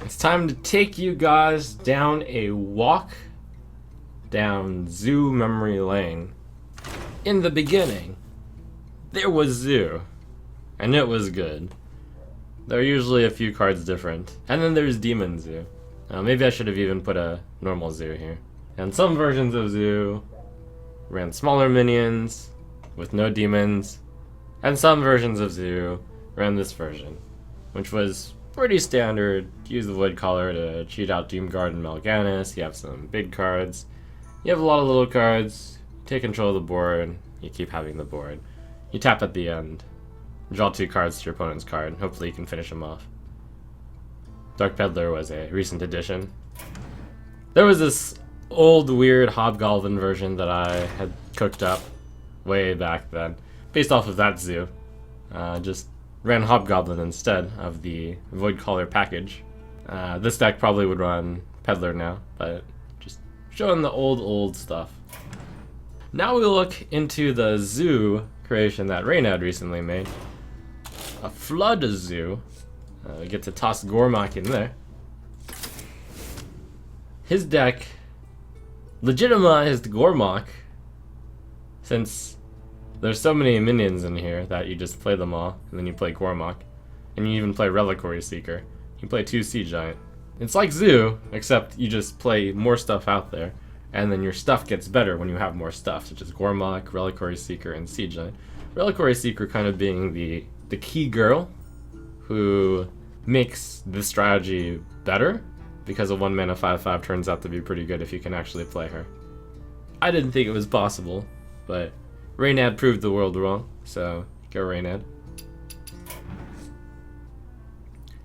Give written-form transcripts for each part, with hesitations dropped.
It's time to take you guys down a walk down Zoo Memory Lane. In the beginning, there was Zoo, and it was good. There are usually a few cards different. And then there's Demon Zoo. Maybe I should have even put a normal Zoo here. And some versions of Zoo ran smaller minions with no demons, and some versions of Zoo ran this version, which was pretty standard. Use the Void Caller to cheat out Doomguard and Mal'Ganis. You have some big cards. You have a lot of little cards. Take control of the board. You keep having the board. You tap at the end. Draw 2 cards to your opponent's card. Hopefully you can finish them off. Dark Peddler was a recent addition. There was this old weird Hobgoblin version that I had cooked up way back then, based off of that Zoo. Just ran Hobgoblin instead of the Void Caller package. This deck probably would run Peddler now, but just showing the old stuff. Now we look into the Zoo creation that Reynad recently made. A Flood Zoo. We get to toss Gormak in there. His deck legitimized Gormak, since there's so many minions in here that you just play them all, and then you play Gormak, and you even play Reliquary Seeker. You play 2 Sea Giant. It's like Zoo, except you just play more stuff out there, and then your stuff gets better when you have more stuff, such as Gormak, Reliquary Seeker, and Sea Giant. Reliquary Seeker kind of being the key girl who makes the strategy better, because a 1 mana 5/5 turns out to be pretty good if you can actually play her. I didn't think it was possible, but Reynad proved the world wrong, so go Reynad.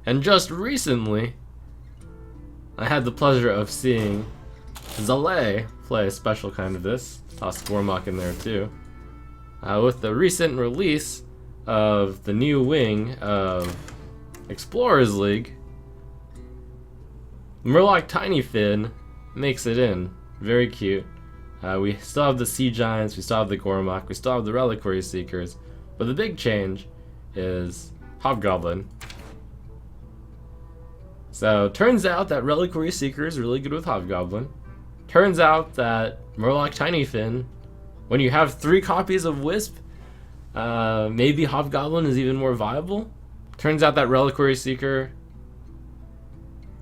And just recently, I had the pleasure of seeing Zalay play a special kind of this. Toss Gormak in there too. With the recent release of the new wing of Explorers League, Murloc Tiny Fin makes it in. Very cute. We still have the Sea Giants, we still have the Gormak, we still have the Reliquary Seekers, but the big change is Hobgoblin. So, turns out that Reliquary Seeker is really good with Hobgoblin. Turns out that Murloc Tiny Fin, when you have 3 copies of Wisp, maybe Hobgoblin is even more viable. Turns out that Reliquary Seeker,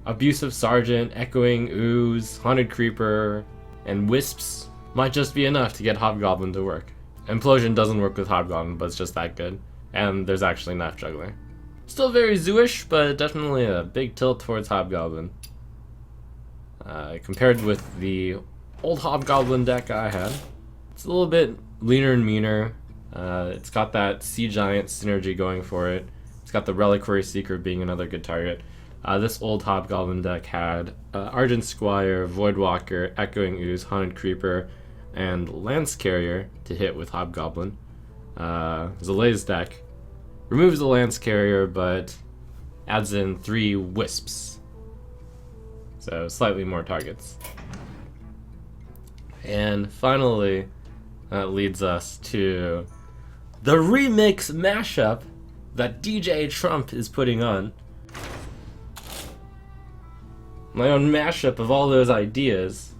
Abusive Sergeant, Echoing Ooze, Haunted Creeper, and Wisps might just be enough to get Hobgoblin to work. Implosion doesn't work with Hobgoblin, but it's just that good. And there's actually Knife Juggler. Still very Zoo-ish, but definitely a big tilt towards Hobgoblin. Compared with the old Hobgoblin deck I had, it's a little bit leaner and meaner. It's got that Sea Giant synergy going for it. It's got the Reliquary Seeker being another good target. This old Hobgoblin deck had Argent Squire, Voidwalker, Echoing Ooze, Haunted Creeper, and Lance Carrier to hit with Hobgoblin. Zalay's deck removes the Lance Carrier, but adds in 3 Wisps. So slightly more targets. And finally, that leads us to the remix mashup that DJ Trump is putting on. My own mashup of all those ideas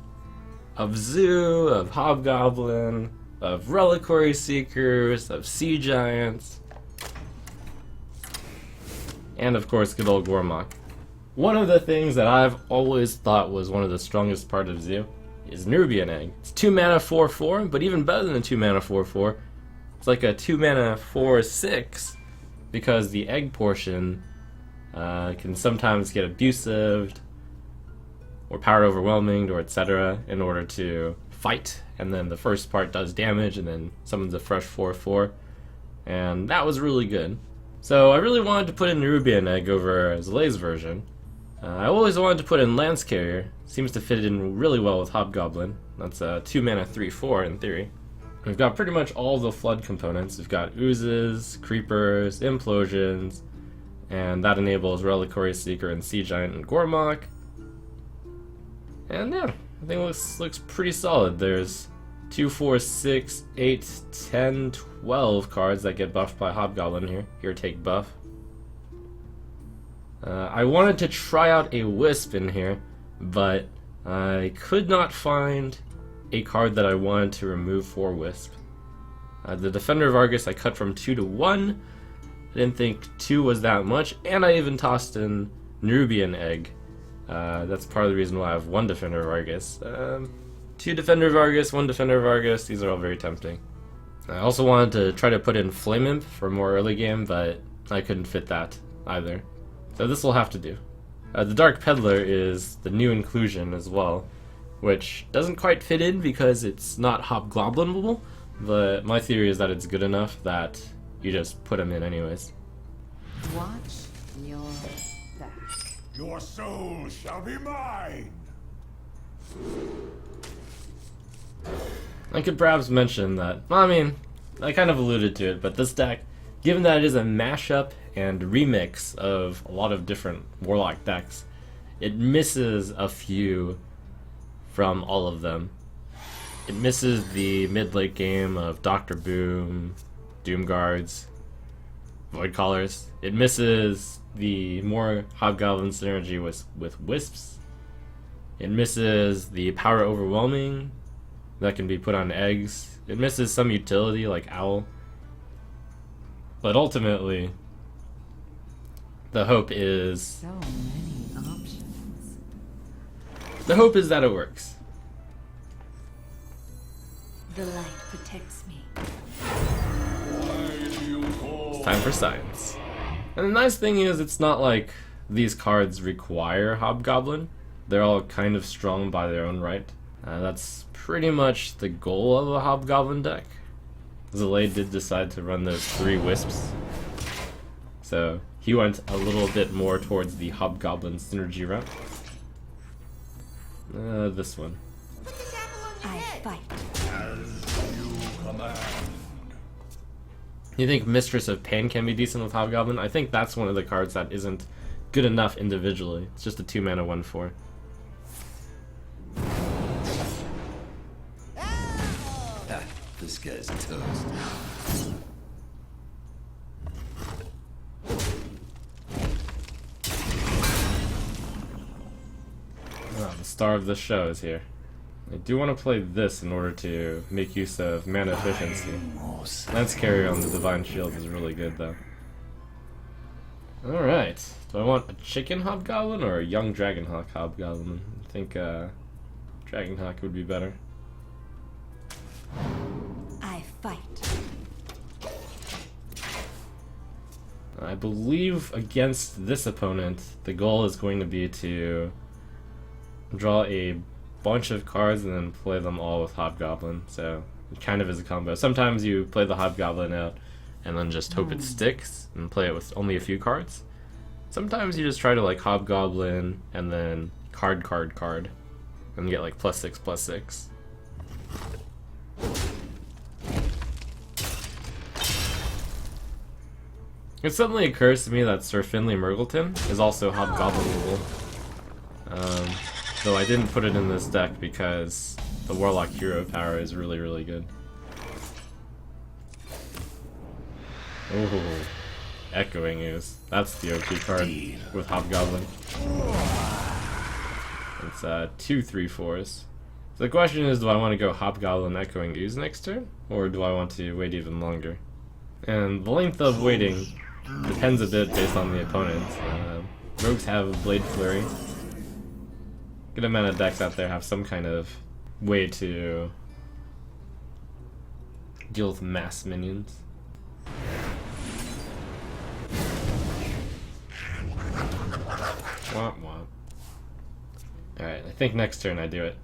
of Zoo, of Hobgoblin, of Reliquary Seekers, of Sea Giants, and of course good old Gormak. One of the things that I've always thought was one of the strongest parts of Zoo is Nerubian Egg. It's 2 mana 4/4, but even better than a 2 mana 4/4, it's like a 2 mana 4/6, because the egg portion can sometimes get abusive, or power overwhelming, or etc. in order to fight, and then the first part does damage and then summons a fresh 4/4, and that was really good. So I really wanted to put in Nerubian Egg over Zalay's version. I always wanted to put in Lance Carrier. Seems to fit in really well with Hobgoblin. That's a 2 mana 3/4 in theory. We've got pretty much all the flood components. We've got oozes, creepers, implosions, and that enables Reliquary Seeker and Sea Giant and Gormak. And yeah, I think it looks pretty solid. There's 2, 4, 6, 8, 10, 12 cards that get buffed by Hobgoblin here. Here, take buff. I wanted to try out a Wisp in here, but I could not find a card that I wanted to remove for Wisp. The Defender of Argus I cut from 2 to 1. I didn't think 2 was that much, and I even tossed in Nerubian Egg. That's part of the reason why I have 1 Defender of Argus. 2 Defender of Argus, 1 Defender of Argus, these are all very tempting. I also wanted to try to put in Flame Imp for more early game, but I couldn't fit that either. So this will have to do. The Dark Peddler is the new inclusion as well, which doesn't quite fit in because it's not hobgoblinable, but my theory is that it's good enough that you just put them in anyways. Watch your back. Your soul shall be mine! I could perhaps mention that, well, I mean, I kind of alluded to it, but this deck, given that it is a mashup and remix of a lot of different Warlock decks, it misses a few from all of them. It misses the mid-late game of Dr. Boom, Doomguards, Voidcallers. It misses the more Hobgoblin synergy with Wisps. It misses the power overwhelming that can be put on eggs. It misses some utility like Owl. But ultimately, the hope is... So many options. The hope is that it works. The light protects me. It's time for science. And the nice thing is, it's not like these cards require Hobgoblin. They're all kind of strong by their own right. That's pretty much the goal of a Hobgoblin deck. Zalay did decide to run those 3 Wisps. So he went a little bit more towards the Hobgoblin synergy route. This one. I fight. You think Mistress of Pain can be decent with Hobgoblin? I think that's one of the cards that isn't good enough individually. It's just a 2 mana 1/4. This guy's toast. Oh, the star of the show is here. I do want to play this in order to make use of mana efficiency. Lance Carrier on the Divine Shield is really good though. Alright, do I want a chicken Hobgoblin or a young Dragonhawk Hobgoblin? I think Dragonhawk would be better. I fight. I believe against this opponent, the goal is going to be to draw a bunch of cards and then play them all with Hobgoblin. So it kind of is a combo. Sometimes you play the Hobgoblin out and then just hope it sticks and play it with only a few cards. Sometimes you just try to like Hobgoblin and then card and get like +6/+6. It suddenly occurs to me that Sir Finley Murgleton is also Hobgoblinable. Though I didn't put it in this deck because the Warlock hero power is really, really good. Oh, Echoing Ooze. That's the OP card with Hobgoblin. It's 2 3/4s. So the question is, do I want to go Hobgoblin Echoing Ooze next turn? Or do I want to wait even longer? And the length of waiting depends a bit based on the opponent. Rogues have Blade Flurry. Good amount of decks out there have some kind of way to deal with mass minions. Womp womp. Alright, I think next turn I do it.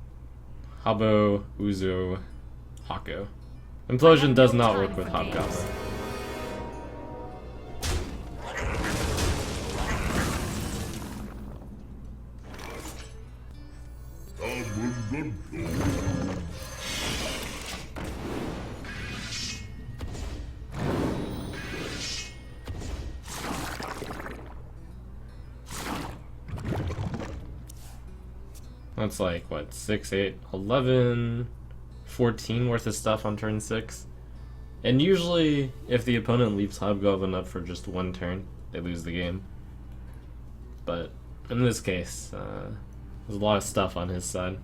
Habo, Uzo, Hako. Implosion does not work with Hobgoblin. That's like, what, 6, 8, 11, 14 worth of stuff on turn 6. And usually, if the opponent leaves Hobgoblin up for just one turn, they lose the game. but in this case, there's a lot of stuff on his side.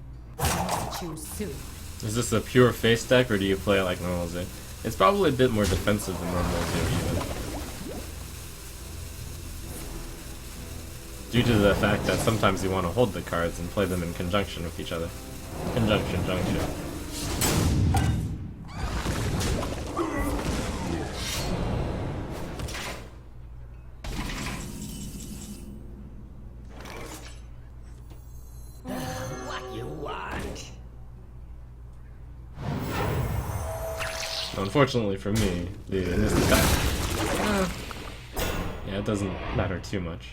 Choose soon. Is this a pure face deck, or do you play it like normal Zoo? It's probably a bit more defensive than normal Zoo, even. Due to the fact that sometimes you want to hold the cards and play them in conjunction with each other. Conjunction, junction. What you want? Unfortunately for me, this attack, yeah, it doesn't matter too much.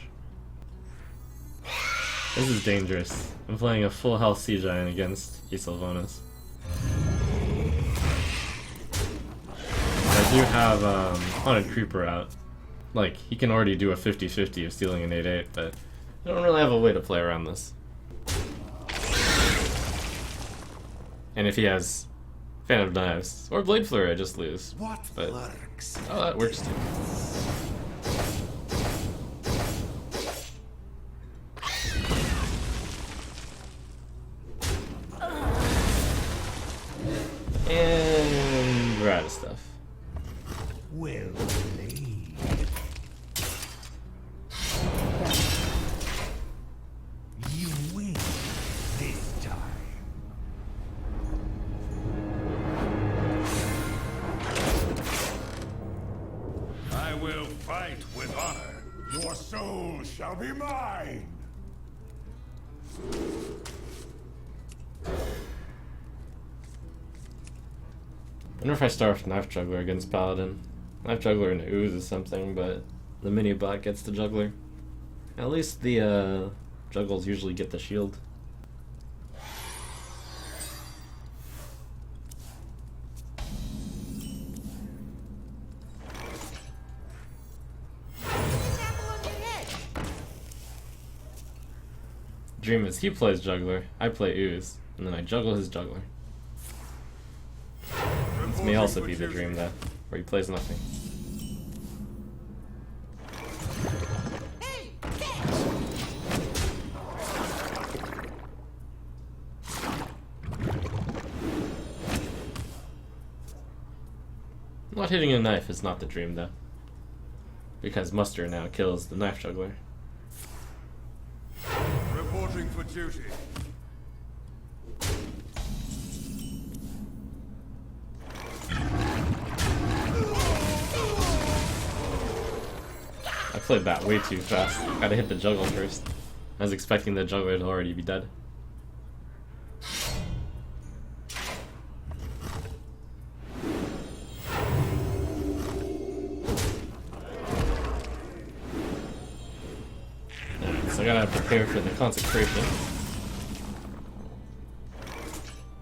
This is dangerous. I'm playing a full health Sea Giant against Isilvonis. I do have Haunted Creeper out. Like, he can already do a 50-50 of stealing an 8-8, but I don't really have a way to play around this. And if he has Fan of Knives or Blade Flurry, I just lose. What But lurks? oh, that works too. And we're out of stuff. Well played. You win this time. I will fight with honor. Your soul shall be mine. I wonder if I start with Knife Juggler against Paladin. Knife Juggler and Ooze is something, but the mini bot gets the Juggler. At least the Juggles usually get the shield. Dream is he plays Juggler, I play Ooze, and then I juggle his Juggler. This may also be the Dream though, where he plays nothing. Not hitting a knife is not the Dream though, because Muster now kills the Knife Juggler. Reporting for duty. I played that way too fast. Gotta hit the juggle first. I was expecting the juggler to already be dead. Alright, so I gotta prepare for the consecration.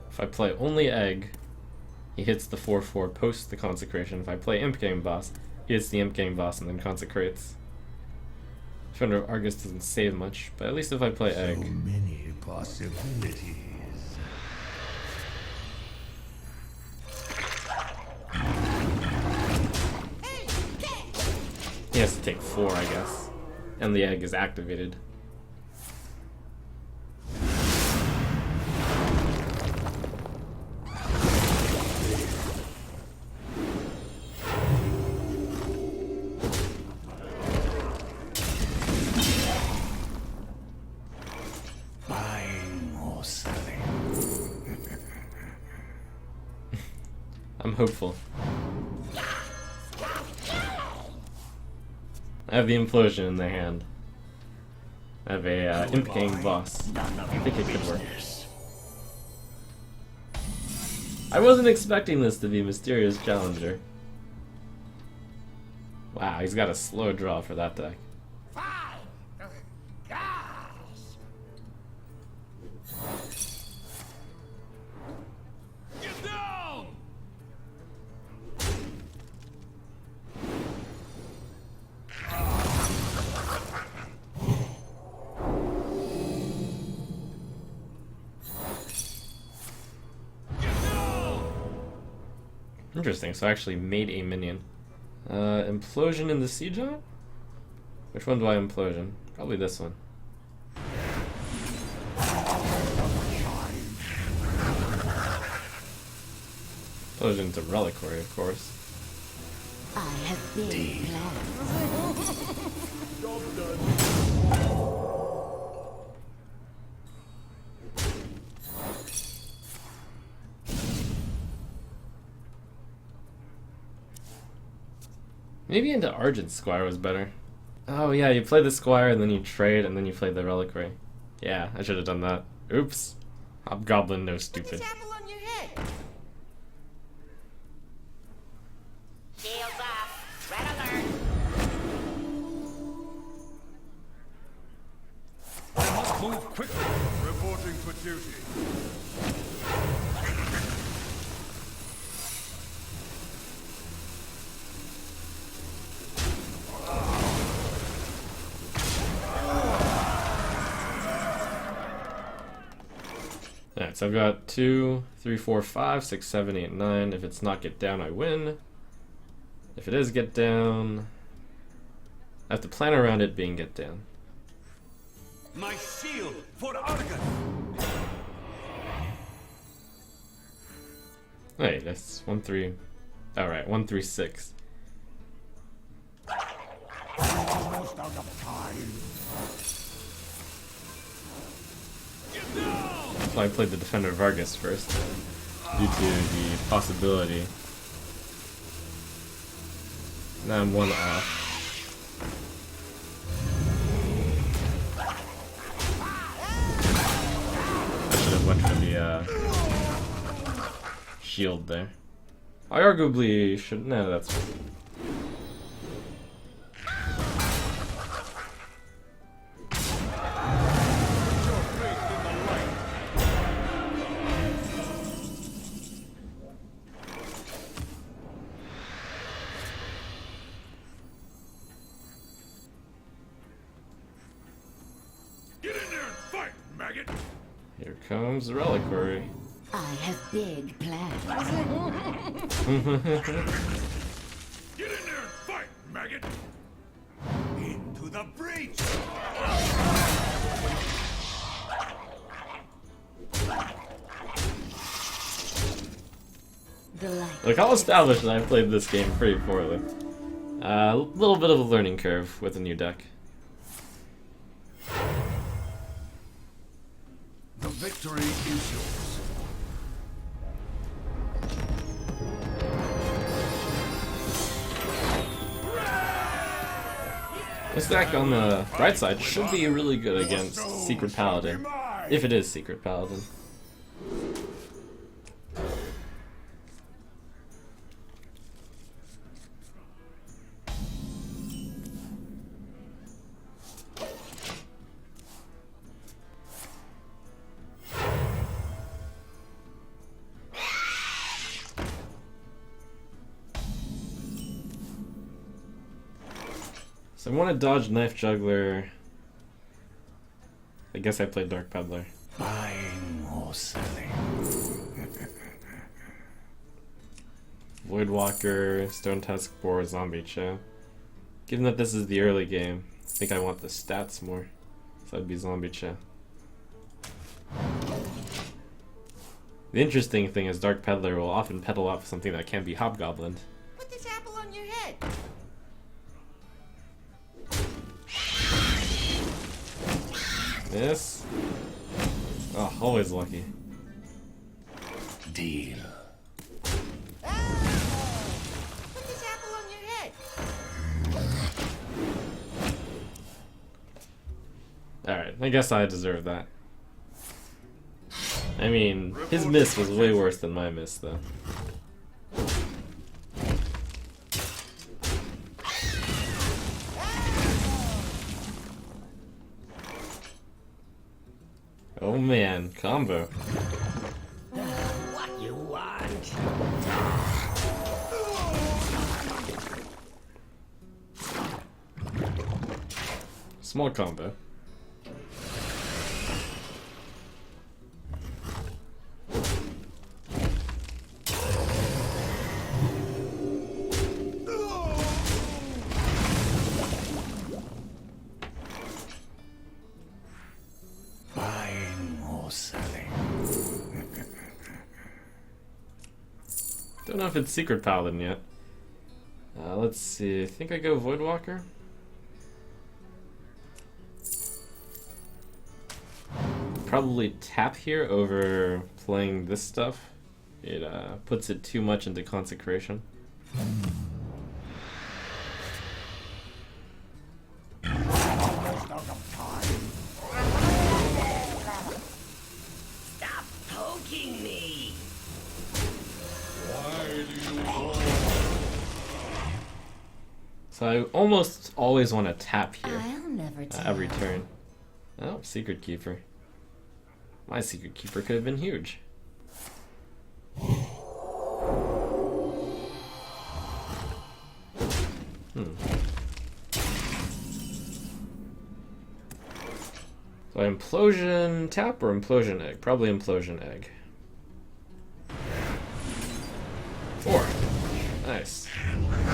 If I play only Egg, he hits the 4/4 post the consecration. If I play Imp Game Boss, he hits the Imp Game Boss and then consecrates. Defender of Argus doesn't save much, but at least if I play Egg. So many possibilities. He has to take 4, I guess. And the Egg is activated. Buying or selling. I'm hopeful. I have the Implosion in the hand. I have a Imp Gang Boss. I think it could work. I wasn't expecting this to be Mysterious Challenger. Wow, he's got a slow draw for that deck. Get down! Interesting, so I actually made a minion. Implosion in the Sea Giant? Which one do I Implosion? Probably this one. Put it into Reliquary, of course. I have big plans. Job done. Maybe into Argent Squire was better. Oh yeah, you play the Squire and then you trade and then you play the Reliquary. Yeah, I should have done that. Oops. Hobgoblin, no stupid. Apple on your head. Shields off. Red alert. I must move quickly. Reporting for duty. Alright, so I've got 2, 3, 4, 5, 6, 7, 8, 9. If it's not get down, I win. If it is get down, I have to plan around it being get down. My shield for Argon. Wait, that's 1, 3. Alright, 1, 3, 6. Almost out of time. So I played the Defender Vargas first, due to the possibility. Now I'm 1 off. I should have went for the shield there. I arguably should. No, that's fine. Get in there and fight, maggot. Here comes the Reliquary. I have big plans. Get in there and fight, maggot. Into the breach. The light. Look, I'll establish that I played this game pretty poorly. A little bit of a learning curve with a new deck. The victory is yours. This deck on the bright side should be really good against Secret Paladin. If it is Secret Paladin. So I want to dodge Knife Juggler. I guess I played Dark Peddler. Buying or selling. Voidwalker, Stone Tusk Boar, Zombie Chow. Given that this is the early game, I think I want the stats more. So that'd be Zombie Chow. The interesting thing is Dark Peddler will often peddle off something that can be Hobgoblin. Put this apple on your head. Yes. Oh, always lucky. Deal. Put this apple on your head. Alright, I guess I deserve that. I mean, his miss was way worse than my miss, though. Oh man, combo. What you want? Small combo. selling. Don't know if it's Secret Paladin yet. Let's see. I think I go Voidwalker. Probably tap here over playing this stuff. It puts it too much into consecration. Stop poking me. Why do you call? So I almost always want to tap here I'll never tell. every turn. Oh, Secret Keeper. My Secret Keeper could have been huge. So Implosion tap or Implosion Egg? Probably Implosion Egg. 4. Nice.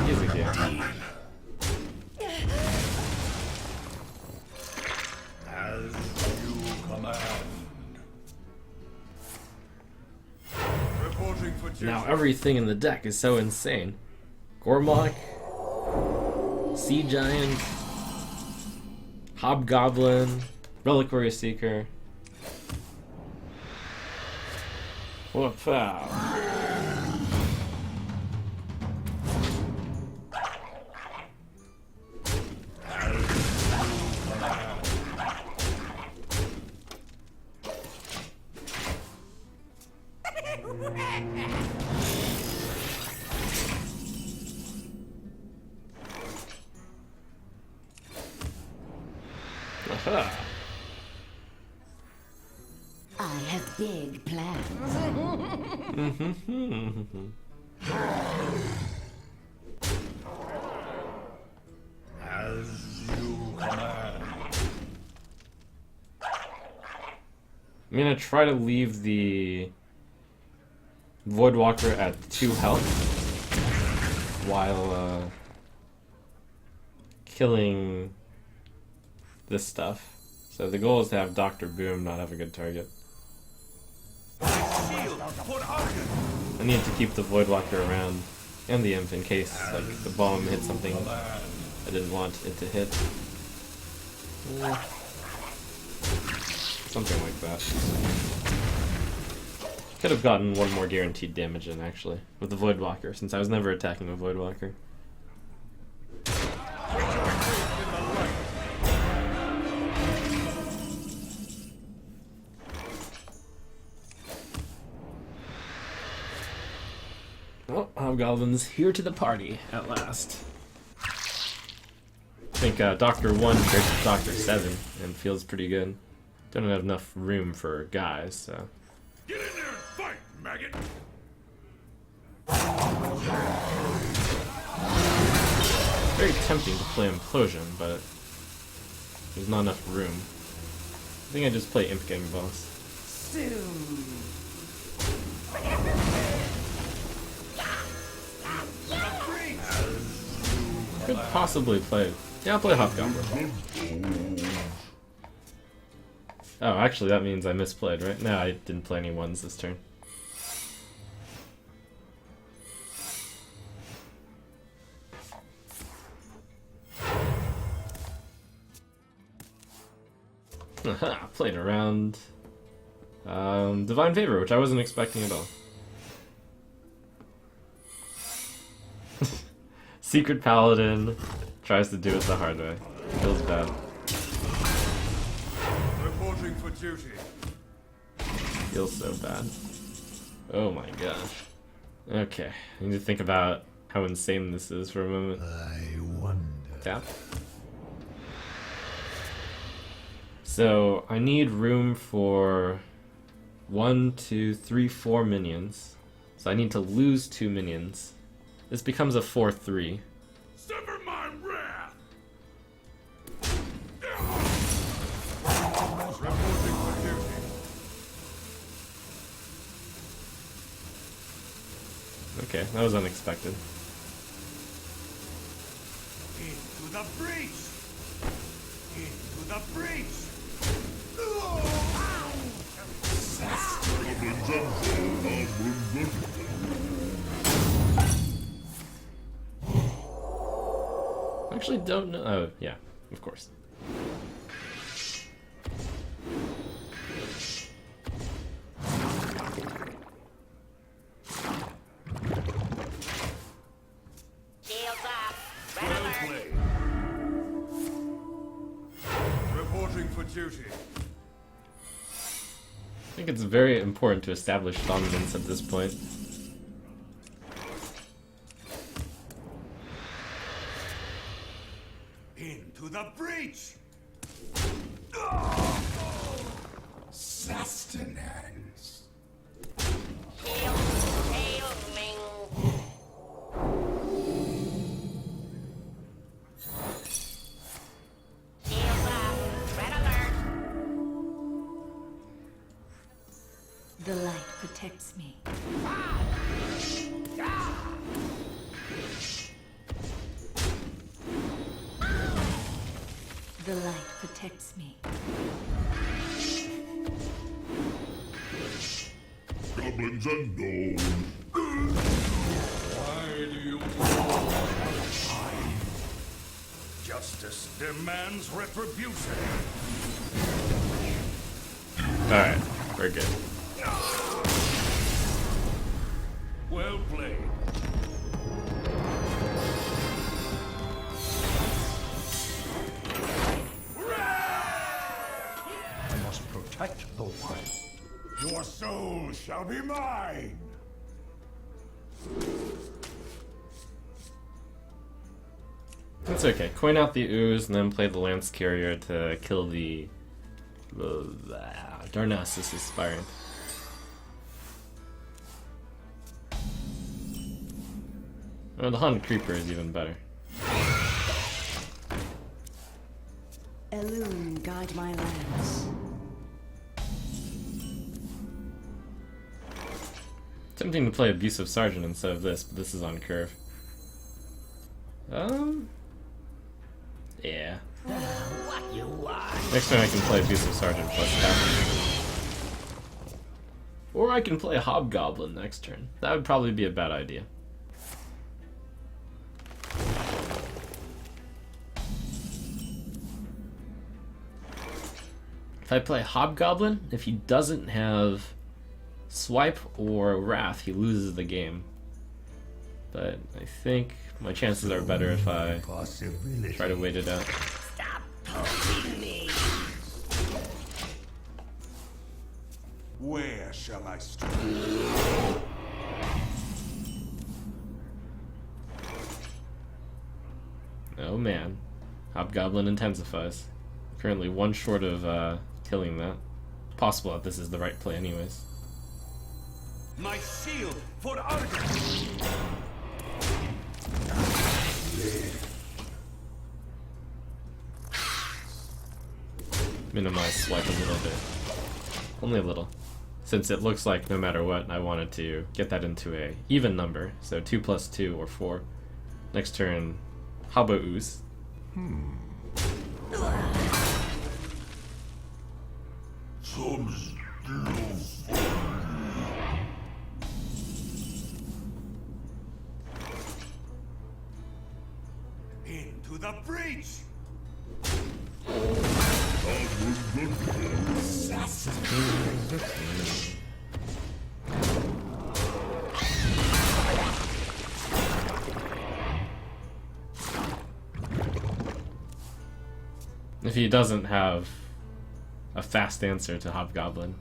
Easy game. As you command. Reporting for duty. Now everything in the deck is so insane. Gormlock, Sea Giant, Hobgoblin, Reliquary Seeker. Whoop-pow. Aha. I have big plans. As you command. I'm gonna try to leave the Voidwalker at 2 health while killing this stuff. So the goal is to have Dr. Boom not have a good target. I need to keep the Voidwalker around and the Imp in case like the bomb hit something I didn't want it to hit. Something like that. Could have gotten one more guaranteed damage in actually with the Voidwalker since I was never attacking a Voidwalker. Oh, Hobgoblin's here to the party at last. I think Dr. 1 pairs Dr. 7 and feels pretty good. Don't have enough room for guys, so. Get in there and fight, maggot! Very tempting to play Implosion, but there's not enough room. I think I just play Imp Gang Boss. Could possibly play. Yeah, I'll play Hobgoblin. Oh, actually, that means I misplayed, right? No, I didn't play any 1s this turn. Haha, played around Divine Favor, which I wasn't expecting at all. Secret Paladin tries to do it the hard way. Feels bad. Reporting for duty. Feels so bad. Oh my gosh. Okay, I need to think about how insane this is for a moment. I wonder. Tap. So I need room for 1, 2, 3, 4 minions. So I need to lose 2 minions. This becomes a 4-3. Sever my wrath! Reporting for duty. Okay, that was unexpected. Into the breach! Into the breach! Actually, don't know. Oh, yeah, of course. Shields up. Red Well alert. played. Reporting for duty. I think it's very important to establish dominance at this point. Into the breach! Sustenance. Shields aiming. Shields up. Red alert. The light protects me. The light protects me. Goblins unknown. Why do you Justice demands retribution. Alright, we're good. Well played. I must protect the wild. Your soul shall be mine. That's okay. Coin out the ooze and then play the lance carrier to kill the Darnassus aspirant. Oh, the Haunted Creeper is even better. Elune, guide my lance. Tempting to play Abusive Sergeant instead of this, but this is on curve. Yeah. What you want? Next turn I can play Abusive Sergeant plus tap. Or I can play Hobgoblin next turn. That would probably be a bad idea. If I play Hobgoblin, if he doesn't have Swipe or Wrath, he loses the game. But I think my chances are better if I Possibility. try to wait it out. Stop poking me. Where shall I strike? Oh man. Hobgoblin intensifies. Currently one short of killing that. Possible that this is the right play anyways. My shield for Argus! Minimize swipe a little bit. Only a little. Since it looks like no matter what, I wanted to get that into a even number. So 2 plus 2 or 4. Next turn, Habo Ooze. Into the breach! If he doesn't have a fast answer to Hobgoblin,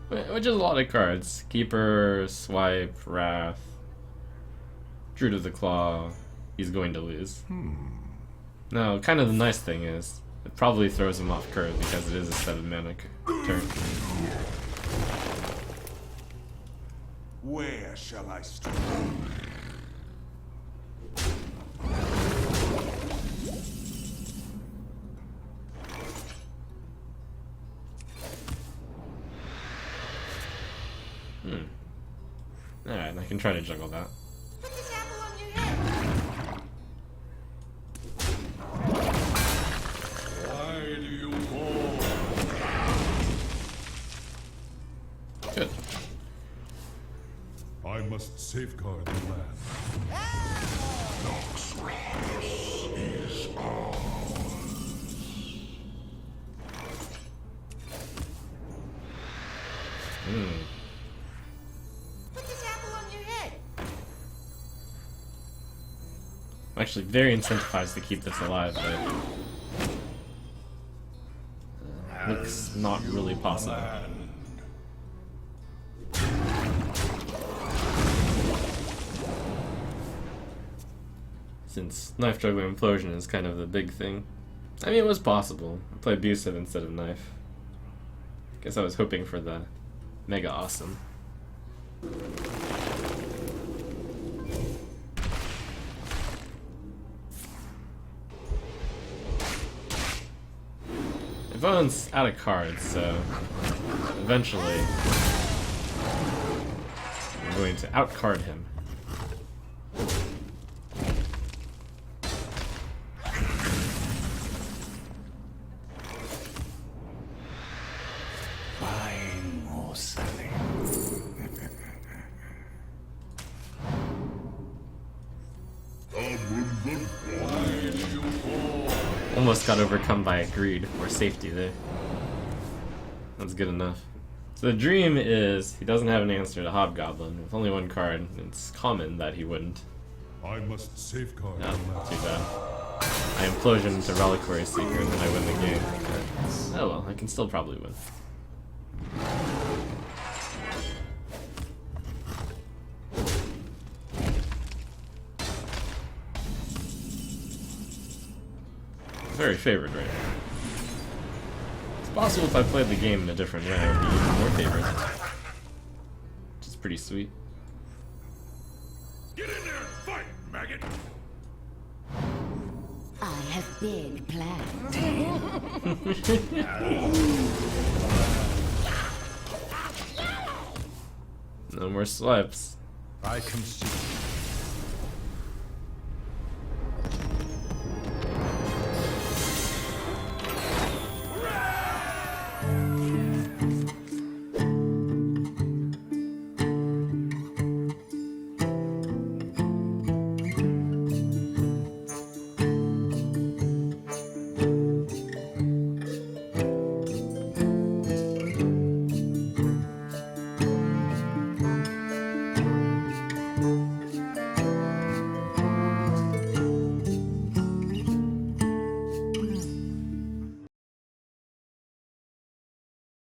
which is a lot of cards. Keeper, Swipe, Wrath, Druid of the Claw, he's going to lose. Now, kind of the nice thing is, it probably throws him off curve because it is a 7 mana turn. Where shall I strike? Alright, I can try to juggle that. Put this apple on your head. Why do you call? Good. must safeguard the land. Put this apple on your head. I'm actually very incentivized to keep this alive, but looks not really possible. Since knife juggler implosion is kind of the big thing. I mean, it was possible. I played abusive instead of knife. Guess I was hoping for the mega awesome. Yvonne's out of cards, so eventually I'm going to outcard him. Buying or selling. Almost got overcome by greed or safety there. That's good enough. So the dream is he doesn't have an answer to Hobgoblin with only one card. It's common that he wouldn't. I must safeguard No, the land. too bad. I implosion into Reliquary Seeker and then I win the game. Oh well, I can still probably win. Very favored right now. It's possible if I played the game in a different way, I would be even more favored. Which is pretty sweet. Get in there and fight, maggot! I have big plans. No more swipes. I can see